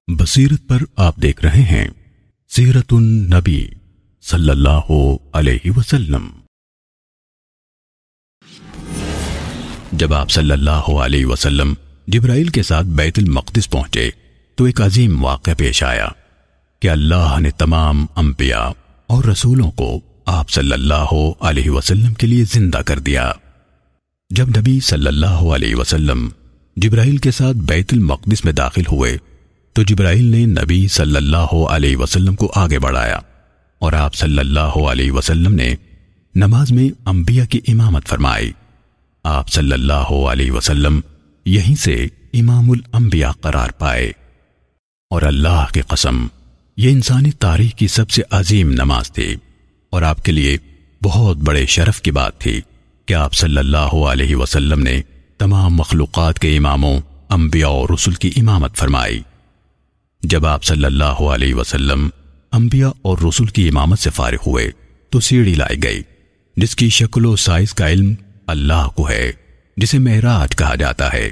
بصیرت پر آپ دیکھ رہے ہیں سیرت النبی صلی اللہ علیہ وسلم۔ جب آپ صلی اللہ علیہ وسلم جبرائیل کے ساتھ بیت المقدس پہنچے تو ایک عظیم واقعہ پیش آیا کہ اللہ نے تمام انبیاء اور رسولوں کو آپ صلی اللہ علیہ وسلم کے لیے زندہ کر دیا۔ جب نبی صلی اللہ علیہ وسلم جبرائیل کے ساتھ بیت المقدس میں داخل ہوئے تو جبرائیل نے نبی صلی اللہ علیہ وسلم کو آگے بڑھایا اور آپ صلی اللہ علیہ وسلم نے نماز میں انبیاء کی امامت فرمائی۔ آپ صلی اللہ علیہ وسلم یہیں سے امام الانبیاء قرار پائے، اور اللہ کی قسم یہ انسانی تاریخ کی سب سے عظیم نماز تھی، اور آپ کے لیے بہت بڑے شرف کی بات تھی کہ آپ صلی اللہ علیہ وسلم نے تمام مخلوقات کے اماموں انبیاء اور رسل کی امامت فرمائی۔ جب آپ صلی اللہ علیہ وسلم انبیاء اور رسل کی امامت سے فارغ ہوئے تو سیڑھی لائی گئی جس کی شکل و سائز کا علم اللہ کو ہے، جسے معراج کہا جاتا ہے۔